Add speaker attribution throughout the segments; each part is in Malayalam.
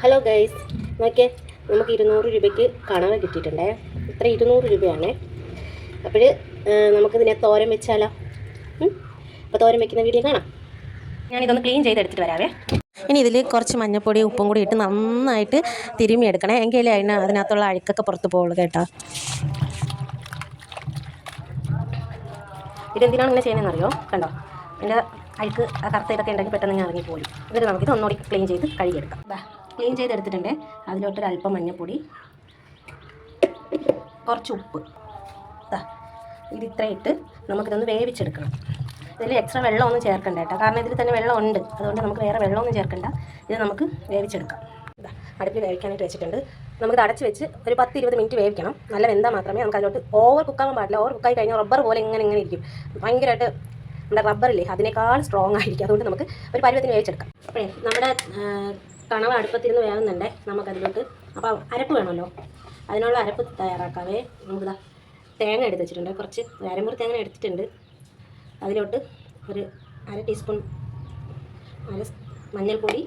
Speaker 1: ഹലോ ഗൈസ്, നോക്കിയേ, നമുക്ക് 200 രൂപയ്ക്ക് കണവ കിട്ടിയിട്ടുണ്ടേ. ഇത്ര 200 രൂപയാണ്. അപ്പോൾ നമുക്കിതിനെ തോരൻ വെച്ചാലോ? അപ്പോൾ തോരൻ വെക്കുന്ന വീഡിയോ കാണാം. ഞാനിതൊന്ന് ക്ലീൻ ചെയ്തെടുത്തിട്ട് വരാവേ. ഇനി ഇതിൽ കുറച്ച് മഞ്ഞൾപ്പൊടി ഉപ്പും കൂടി ഇട്ട് നന്നായിട്ട് തിരുമ്മിയെടുക്കണേ. എങ്കിലേ അതിനകത്തുള്ള അഴുക്കൊക്കെ പുറത്ത് പോകുള്ളൂ കേട്ടോ. ഇതെന്തിനാണ് ഇങ്ങനെ ചെയ്യുന്നതെന്നറിയോ? കണ്ടോ, എൻ്റെ അഴുക്ക് കറുത്ത ഇതൊക്കെ ഉണ്ടെങ്കിൽ പെട്ടെന്ന് ഞാൻ ഇറങ്ങിപ്പോയി. എന്നിട്ട് നമുക്കിത് ഒന്നുകൂടി ക്ലീൻ ചെയ്ത് കഴുകിയെടുക്കാം. ക്ലീൻ ചെയ്തെടുത്തിട്ടുണ്ട്. അതിലോട്ടൊരല്പം മഞ്ഞൾപ്പൊടി, കുറച്ച് ഉപ്പ്, ഇതിത്ര ഇട്ട് നമുക്കിതൊന്ന് വേവിച്ചെടുക്കണം. ഇതിൽ എക്സ്ട്രാ വെള്ളമൊന്നും ചേർക്കണ്ട കേട്ടോ, കാരണം ഇതിൽ തന്നെ വെള്ളമുണ്ട്. അതുകൊണ്ട് നമുക്ക് വേറെ വെള്ളമൊന്നും ചേർക്കണ്ട. ഇത് നമുക്ക് വേവിച്ചെടുക്കാം. അടുപ്പിൽ വേവിക്കാനായിട്ട് വെച്ചിട്ടുണ്ട്. നമുക്കിത് അടച്ച് വെച്ച് ഒരു 10-20 മിനിറ്റ് വേവിക്കണം. നല്ല വെന്താൽ മാത്രമേ നമുക്ക് അതിലോട്ട് ഓവർ കുക്കാവാൻ പാടില്ല. ഓവർ കുക്കായി കഴിഞ്ഞാൽ റബ്ബർ പോലെ ഇങ്ങനെ ഇരിക്കും. ഭയങ്കരമായിട്ട് നമ്മുടെ റബ്ബറില്ലേ, അതിനേക്കാൾ സ്ട്രോങ് ആയിരിക്കും. അതുകൊണ്ട് നമുക്ക് ഒരു പരുവത്തിന് വേവിച്ചെടുക്കാം. അപ്പോഴേ നമ്മുടെ കണവ അടുപ്പത്തിരുന്ന് വേകുന്നുണ്ടേ. നമുക്കതിലോട്ട് അപ്പോൾ അരപ്പ് വേണമല്ലോ, അതിനുള്ള അരപ്പ് തയ്യാറാക്കാവേ. നമുക്കിതാ തേങ്ങ എടുത്ത് വെച്ചിട്ടുണ്ട്. കുറച്ച് അരമുറി തേങ്ങ എടുത്തിട്ടുണ്ട്. അതിലോട്ട് ഒരു 1/2 ടീസ്പൂൺ മഞ്ഞൾപ്പൊടി,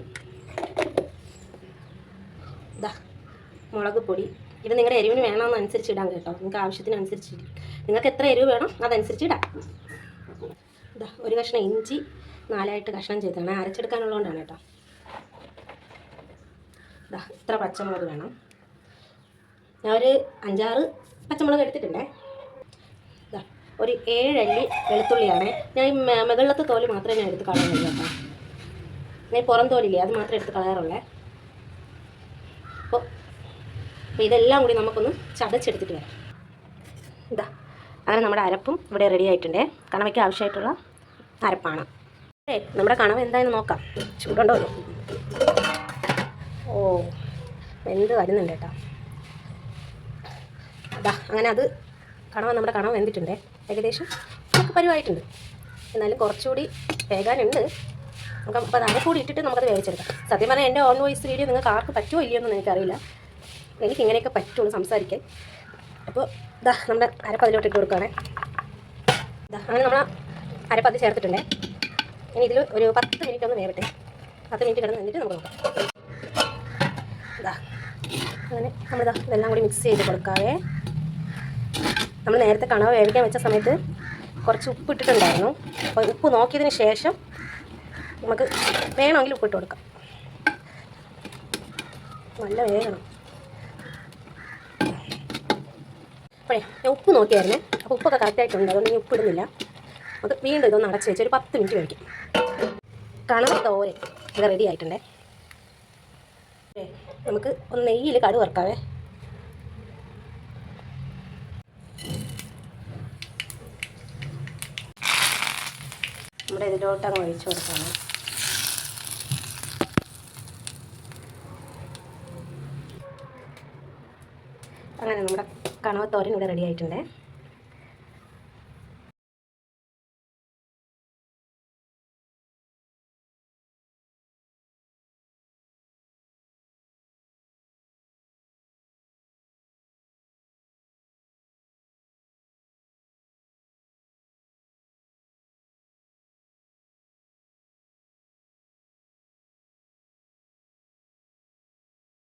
Speaker 1: മുളക് പൊടി. ഇത് നിങ്ങളുടെ എരിവിന് വേണമെന്നനുസരിച്ച് ഇടാം കേട്ടോ. നിങ്ങൾക്ക് ആവശ്യത്തിനനുസരിച്ച് നിങ്ങൾക്ക് എത്ര എരിവ് വേണം അതനുസരിച്ച് ഇടാം. ഒരു കഷ്ണം ഇഞ്ചി 4 കഷ്ണം ചെയ്താണ്, അരച്ചെടുക്കാനുള്ളതുകൊണ്ടാണ് കേട്ടോ. ഇത്ര പച്ചമുളക് വേണം. ഞാൻ ഒരു 5-6 പച്ചമുളക് എടുത്തിട്ടുണ്ടേ. ഒരു 7 അല്ലി വെളുത്തുള്ളിയാണ്. ഞാൻ ഈ മുകളിലത്തെ തോല് മാത്രമേ ഞാൻ എടുത്ത് കളയാറുള്ളൂ കേട്ടോ. ഞാൻ പുറം തോലില്ലേ, അത് മാത്രമേ എടുത്ത് കളയാറുള്ളേ. അപ്പോൾ ഇതെല്ലാം കൂടി നമുക്കൊന്ന് ചതച്ചെടുത്തിട്ട് വരാം. അങ്ങനെ നമ്മുടെ അരപ്പും ഇവിടെ റെഡി ആയിട്ടുണ്ടേ. കണവയ്ക്ക് ആവശ്യമായിട്ടുള്ള അരപ്പാണ്. നമ്മുടെ കണവ എന്തായെന്ന് നോക്കാം. ചൂടുണ്ടോ? ഓ, വെന്ത് വരുന്നുണ്ട് കേട്ടോ. അങ്ങനെ അത് നമ്മുടെ കണവ വെന്തിട്ടുണ്ട്. ഏകദേശം നമുക്ക് പരുവായിട്ടുണ്ട്. എന്നാലും കുറച്ചുകൂടി വേകാനുണ്ട്. നമുക്ക് അപ്പോൾ അത് അരക്കൂടി ഇട്ടിട്ട് നമുക്കത് വേവിച്ചെടുക്കാം. സത്യം പറഞ്ഞാൽ എൻ്റെ ഓൺ വോയിസ് വീഡിയോ നിങ്ങൾക്ക് ആർക്ക് പറ്റുമോ ഇല്ലയോ എന്ന് എനിക്കറിയില്ല. എനിക്കിങ്ങനെയൊക്കെ പറ്റുള്ളൂ സംസാരിക്കാൻ. അപ്പോൾ നമ്മുടെ അരപ്പ് അതിലോട്ട് ഇട്ട് കൊടുക്കുകയാണേ. അങ്ങനെ നമ്മൾ അരപ്പ് അത് ചേർത്തിട്ടുണ്ടേ. ഇനി ഇതിൽ ഒരു 10 മിനിറ്റ് ഒന്ന് വേവട്ടെ. 10 മിനിറ്റ് കിടന്ന് നിന്നിട്ട് നമുക്ക് നോക്കാം. അങ്ങനെ ഇതെല്ലാം കൂടി മിക്സ് ചെയ്ത് കൊടുക്കാവേ. നമ്മൾ നേരത്തെ കണവ വേവിക്കാൻ വെച്ച സമയത്ത് കുറച്ച് ഉപ്പ് ഇട്ടിട്ടുണ്ടായിരുന്നു. അപ്പോൾ ഉപ്പ് നോക്കിയതിന് ശേഷം നമുക്ക് വേണമെങ്കിൽ ഉപ്പിട്ട് കൊടുക്കാം. നല്ല വേഗണം. അപ്പോഴേ ഞാൻ ഉപ്പ് നോക്കിയായിരുന്നേ. അപ്പോൾ ഉപ്പൊക്കെ കറക്റ്റായിട്ടുണ്ട്. അതുകൊണ്ട് ഞാൻ ഉപ്പിടുന്നില്ല. അത് വീണ്ടും ഇതൊന്ന് അടച്ച് വെച്ച് ഒരു 10 മിനിറ്റ് കഴിക്കും. കണവ തോരൻ ഇവിടെ റെഡി ആയിട്ടുണ്ടേ. നമുക്ക് ഒന്ന് നെയ്യിൽ കടുക് വറുക്കാവേ. നമ്മുടെ ഇതിലോട്ട് അങ്ങ് ഒഴിച്ചു കൊടുക്കണം. അങ്ങനെ നമ്മുടെ കണവത്തോരൻ ഇവിടെ റെഡി ആയിട്ടുണ്ടേ.